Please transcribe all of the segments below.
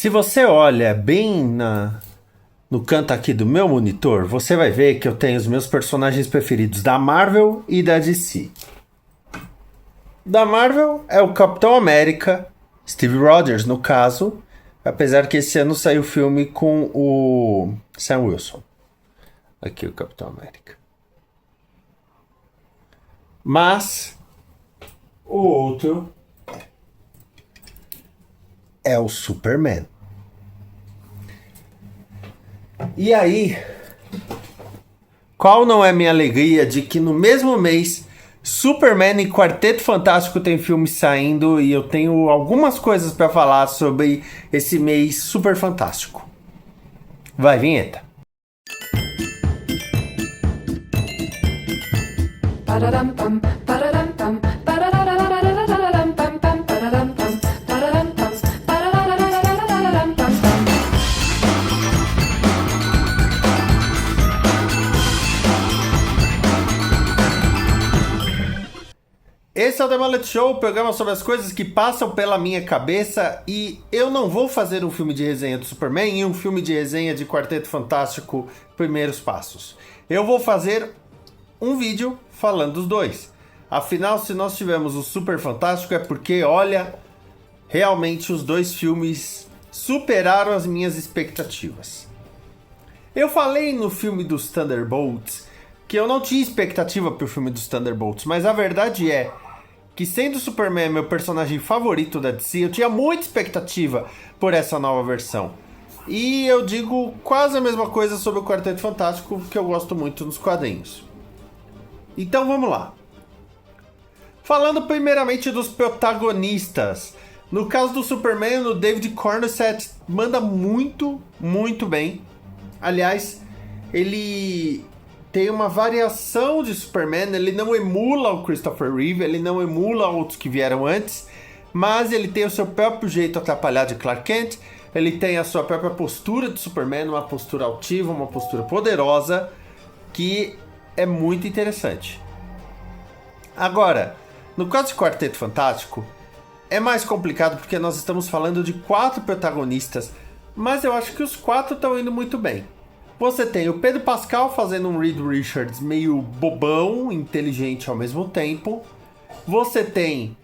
Se você olha bem no canto aqui do meu monitor, você vai ver que eu tenho os meus personagens preferidos da Marvel e da DC. Da Marvel é o Capitão América, Steve Rogers no caso, apesar que esse ano saiu o filme com o Sam Wilson. Aqui o Capitão América. Mas o outro é o Superman. E aí, qual não é minha alegria de que no mesmo mês Superman e Quarteto Fantástico tem filme saindo e eu tenho algumas coisas para falar sobre esse mês super fantástico. Vai, vinheta. Esse é o The Mullet Show, o programa sobre as coisas que passam pela minha cabeça, e eu não vou fazer um filme de resenha do Superman e um filme de resenha de Quarteto Fantástico Primeiros Passos. Eu vou fazer um vídeo falando dos dois. Afinal, se nós tivemos o Super Fantástico é porque, olha, realmente os dois filmes superaram as minhas expectativas. Eu falei no filme dos Thunderbolts que eu não tinha expectativa pro filme dos Thunderbolts, mas a verdade é que, sendo o Superman meu personagem favorito da DC, eu tinha muita expectativa por essa nova versão. E eu digo quase a mesma coisa sobre o Quarteto Fantástico, que eu gosto muito nos quadrinhos. Então vamos lá. Falando primeiramente dos protagonistas. No caso do Superman, o David Corenswet manda muito, muito bem. Aliás, ele tem uma variação de Superman, ele não emula o Christopher Reeve, ele não emula outros que vieram antes, mas ele tem o seu próprio jeito atrapalhado de Clark Kent, ele tem a sua própria postura de Superman, uma postura altiva, uma postura poderosa, que é muito interessante. Agora, no caso de Quarteto Fantástico, é mais complicado porque nós estamos falando de 4 protagonistas, mas eu acho que os 4 estão indo muito bem. Você tem o Pedro Pascal fazendo um Reed Richards meio bobão, inteligente ao mesmo tempo. Você tem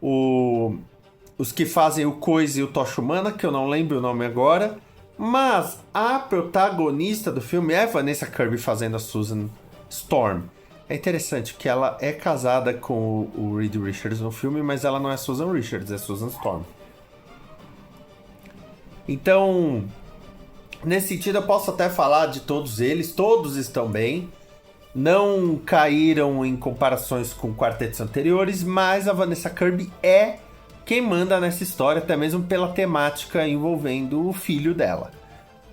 os que fazem o Coisa e o Tocha Humana, que eu não lembro o nome agora. Mas a protagonista do filme é Vanessa Kirby fazendo a Susan Storm. É interessante que ela é casada com o Reed Richards no filme, mas ela não é Susan Richards, é Susan Storm. Então, nesse sentido, eu posso até falar de todos eles, todos estão bem, não caíram em comparações com quartetos anteriores, mas a Vanessa Kirby é quem manda nessa história, até mesmo pela temática envolvendo o filho dela.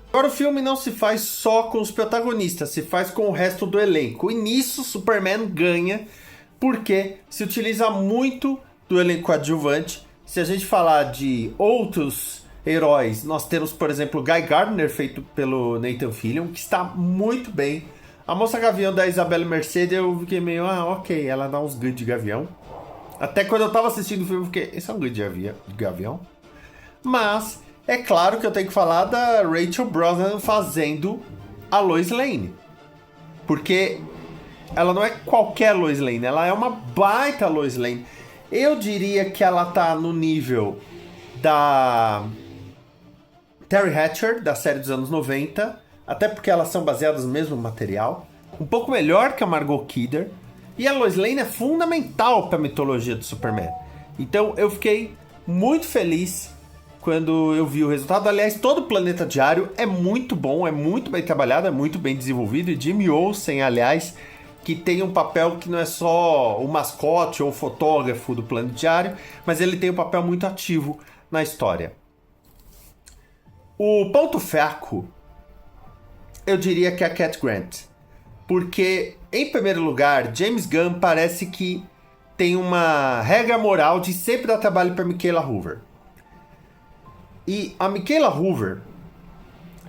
Agora, o filme não se faz só com os protagonistas, se faz com o resto do elenco, e nisso Superman ganha, porque se utiliza muito do elenco adjuvante. Se a gente falar de outros heróis, nós temos, por exemplo, Guy Gardner, feito pelo Nathan Fillion, que está muito bem. A Moça Gavião da Isabelle Merced, eu fiquei meio, ok, ela dá uns ganhos de gavião. Até quando eu tava assistindo o filme, eu fiquei, esse é um ganho de gavião? Mas é claro que eu tenho que falar da Rachel Brosnahan fazendo a Lois Lane. Porque ela não é qualquer Lois Lane, ela é uma baita Lois Lane. Eu diria que ela tá no nível da Terry Hatcher, da série dos anos 90, até porque elas são baseadas no mesmo material, um pouco melhor que a Margot Kidder, e a Lois Lane é fundamental para a mitologia do Superman. Então eu fiquei muito feliz quando eu vi o resultado. Aliás, todo o Planeta Diário é muito bom, é muito bem trabalhado, é muito bem desenvolvido, e Jimmy Olsen, aliás, que tem um papel que não é só o mascote ou o fotógrafo do Planeta Diário, mas ele tem um papel muito ativo na história. O ponto fraco, eu diria que é a Cat Grant. Porque, em primeiro lugar, James Gunn parece que tem uma regra moral de sempre dar trabalho para Michaela Hoover. E a Michaela Hoover,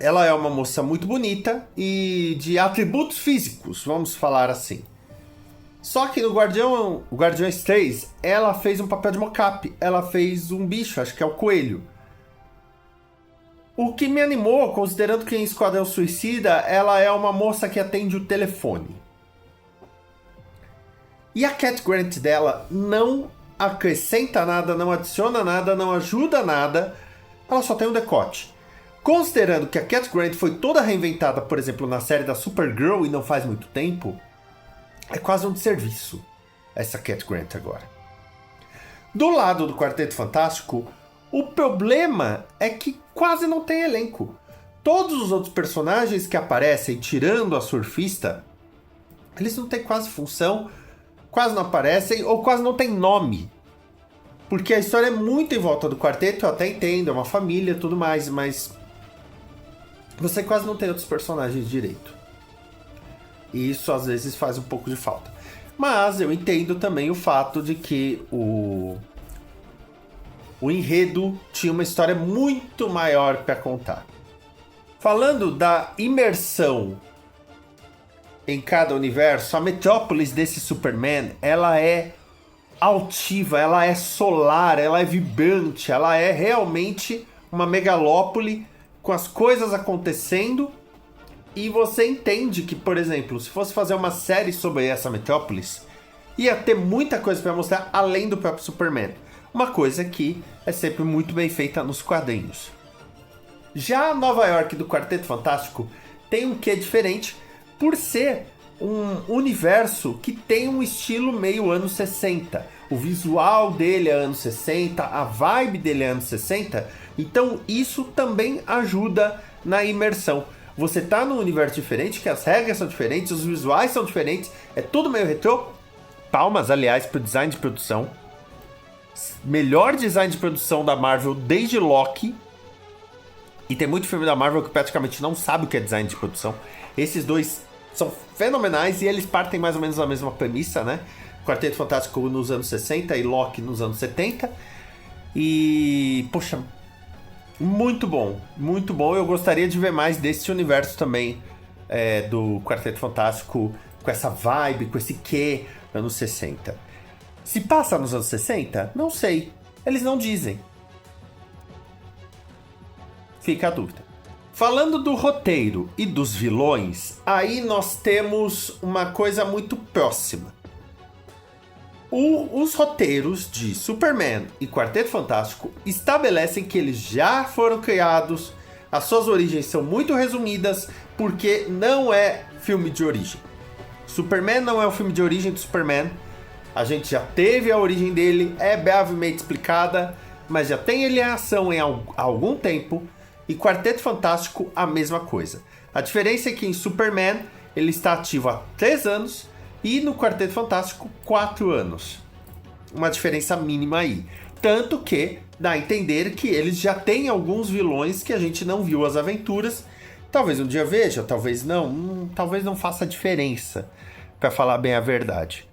ela é uma moça muito bonita e de atributos físicos, vamos falar assim. Só que no Guardiões 3, ela fez um papel de mocap. Ela fez um bicho, acho que é o coelho. O que me animou, considerando que em Esquadrão Suicida ela é uma moça que atende o telefone. E a Cat Grant dela não acrescenta nada, não adiciona nada, não ajuda nada. Ela só tem um decote. Considerando que a Cat Grant foi toda reinventada, por exemplo, na série da Supergirl e não faz muito tempo, é quase um desserviço essa Cat Grant agora. Do lado do Quarteto Fantástico, o problema é que quase não tem elenco. Todos os outros personagens que aparecem, tirando a surfista, eles não têm quase função, quase não aparecem ou quase não tem nome. Porque a história é muito em volta do quarteto, eu até entendo, é uma família e tudo mais, mas você quase não tem outros personagens direito. E isso às vezes faz um pouco de falta. Mas eu entendo também o fato de que o enredo tinha uma história muito maior para contar. Falando da imersão em cada universo, a metrópolis desse Superman, ela é altiva, ela é solar, ela é vibrante, ela é realmente uma megalópole com as coisas acontecendo. E você entende que, por exemplo, se fosse fazer uma série sobre essa metrópolis, ia ter muita coisa para mostrar além do próprio Superman. Uma coisa que é sempre muito bem feita nos quadrinhos. Já a Nova York do Quarteto Fantástico tem um quê diferente por ser um universo que tem um estilo meio anos 60. O visual dele é anos 60, a vibe dele é anos 60. Então isso também ajuda na imersão. Você tá num universo diferente, que as regras são diferentes, os visuais são diferentes, é tudo meio retrô. Palmas, aliás, pro design de produção. Melhor design de produção da Marvel desde Loki. E tem muito filme da Marvel que praticamente não sabe o que é design de produção. Esses dois são fenomenais e eles partem mais ou menos da mesma premissa, né? Quarteto Fantástico nos anos 60 e Loki nos anos 70. E, poxa, muito bom, muito bom. Eu gostaria de ver mais desse universo também, do Quarteto Fantástico, com essa vibe, com esse quê, anos 60. Se passa nos anos 60? Não sei. Eles não dizem. Fica a dúvida. Falando do roteiro e dos vilões, aí nós temos uma coisa muito próxima. Os roteiros de Superman e Quarteto Fantástico estabelecem que eles já foram criados, as suas origens são muito resumidas, porque não é filme de origem. Superman não é o filme de origem do Superman, a gente já teve a origem dele, é brevemente explicada, mas já tem ele em ação há algum tempo, e Quarteto Fantástico a mesma coisa. A diferença é que em Superman ele está ativo há 3 anos, e no Quarteto Fantástico, 4 anos. Uma diferença mínima aí. Tanto que dá a entender que eles já têm alguns vilões que a gente não viu as aventuras. Talvez um dia veja, talvez não. Talvez não faça diferença, para falar bem a verdade.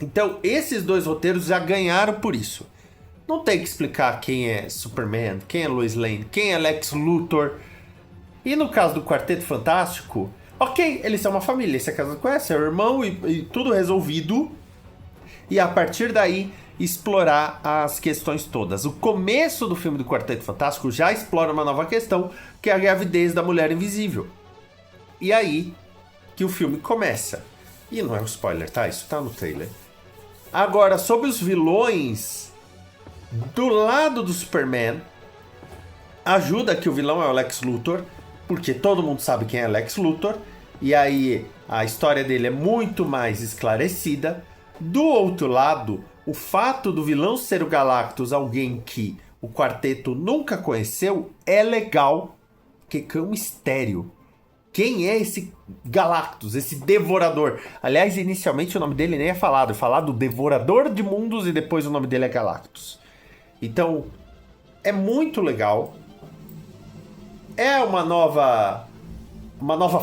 Então, esses dois roteiros já ganharam por isso. Não tem que explicar quem é Superman, quem é Lois Lane, quem é Lex Luthor. E no caso do Quarteto Fantástico, ok, eles são uma família, você casa com essa, é o irmão e tudo resolvido. E a partir daí, explorar as questões todas. O começo do filme do Quarteto Fantástico já explora uma nova questão, que é a gravidez da Mulher Invisível. E aí que o filme começa. E não é um spoiler, tá? Isso tá no trailer. Agora, sobre os vilões, do lado do Superman, ajuda que o vilão é o Lex Luthor, porque todo mundo sabe quem é Lex Luthor, e aí a história dele é muito mais esclarecida. Do outro lado, o fato do vilão ser o Galactus, alguém que o quarteto nunca conheceu, é legal, porque é um mistério. Quem é esse Galactus, esse devorador? Aliás, inicialmente o nome dele nem é falado Devorador de Mundos e depois o nome dele é Galactus. Então, é muito legal. É uma nova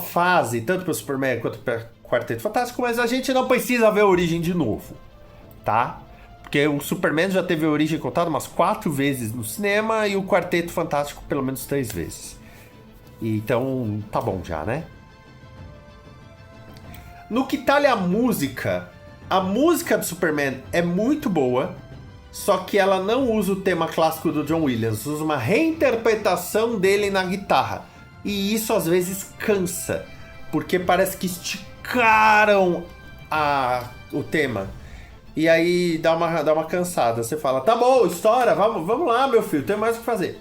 fase, tanto para o Superman quanto para o Quarteto Fantástico, mas a gente não precisa ver a origem de novo, tá? Porque o Superman já teve a origem contada umas 4 vezes no cinema e o Quarteto Fantástico pelo menos 3 vezes. Então, tá bom já, né? No que talha a música do Superman é muito boa. só que ela não usa o tema clássico do John Williams, usa uma reinterpretação dele na guitarra. E isso às vezes cansa, porque parece que esticaram o tema. E aí dá uma cansada. Você fala, tá bom, estoura, vamos lá, meu filho, tem mais o que fazer.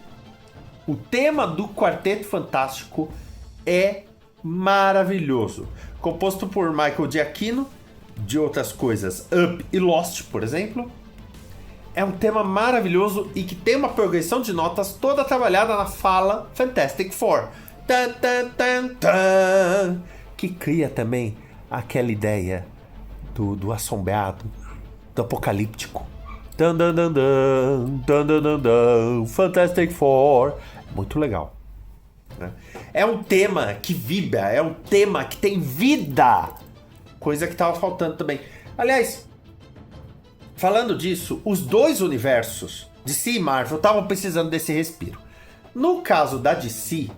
O tema do Quarteto Fantástico é maravilhoso. Composto por Michael Giacchino, de outras coisas, Up e Lost, por exemplo. É um tema maravilhoso e que tem uma progressão de notas toda trabalhada na fala Fantastic Four. Tan, tan, tan, tan, que cria também aquela ideia do assombrado, do apocalíptico. Dan, dan, dan, dan, dan, dan, dan, dan, Fantastic Four. Muito legal. Né? É um tema que vibra, é um tema que tem vida. Coisa que estava faltando também. Aliás, falando disso, os dois universos, DC e Marvel, estavam precisando desse respiro. No caso da DC,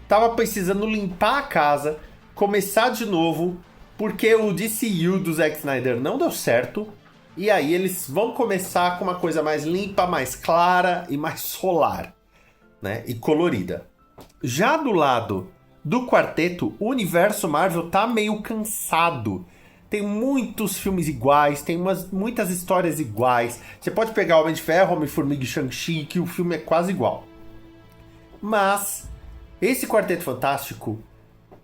tava precisando limpar a casa, começar de novo, porque o DCU do Zack Snyder não deu certo. E aí eles vão começar com uma coisa mais limpa, mais clara e mais solar, né? E colorida. Já do lado do quarteto, o universo Marvel tá meio cansado. Tem muitos filmes iguais, tem muitas histórias iguais. Você pode pegar Homem de Ferro, Homem-Formiga e Shang-Chi, que o filme é quase igual. Mas esse Quarteto Fantástico,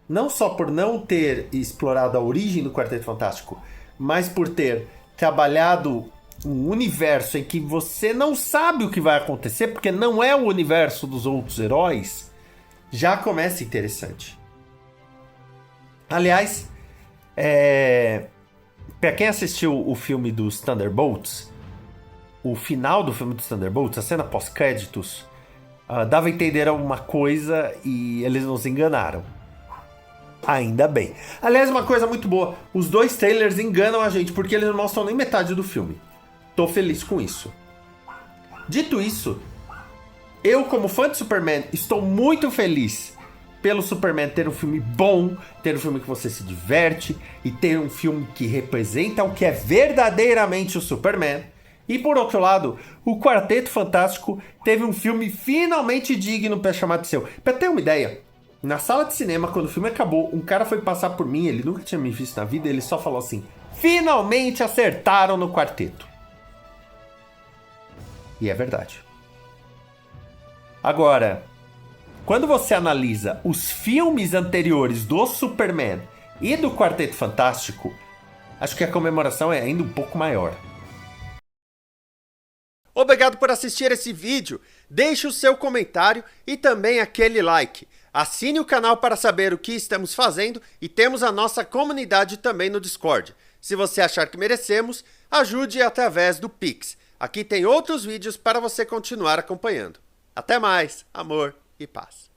não só por não ter explorado a origem do Quarteto Fantástico, mas por ter trabalhado um universo em que você não sabe o que vai acontecer, porque não é o universo dos outros heróis, já começa interessante. Aliás, pra quem assistiu o filme dos Thunderbolts, o final do filme dos Thunderbolts, a cena pós-créditos, dava a entender alguma coisa e eles nos enganaram. Ainda bem. Aliás, uma coisa muito boa, os dois trailers enganam a gente porque eles não mostram nem metade do filme. Tô feliz com isso. Dito isso, eu como fã de Superman estou muito feliz pelo Superman ter um filme bom, ter um filme que você se diverte e ter um filme que representa o que é verdadeiramente o Superman. E por outro lado, o Quarteto Fantástico teve um filme finalmente digno para chamar de seu. Para ter uma ideia, na sala de cinema, quando o filme acabou, um cara foi passar por mim, ele nunca tinha me visto na vida, ele só falou assim: finalmente acertaram no quarteto. E é verdade. Agora, quando você analisa os filmes anteriores do Superman e do Quarteto Fantástico, acho que a comemoração é ainda um pouco maior. Obrigado por assistir esse vídeo. Deixe o seu comentário e também aquele like. Assine o canal para saber o que estamos fazendo e temos a nossa comunidade também no Discord. Se você achar que merecemos, ajude através do Pix. Aqui tem outros vídeos para você continuar acompanhando. Até mais, amor e paz.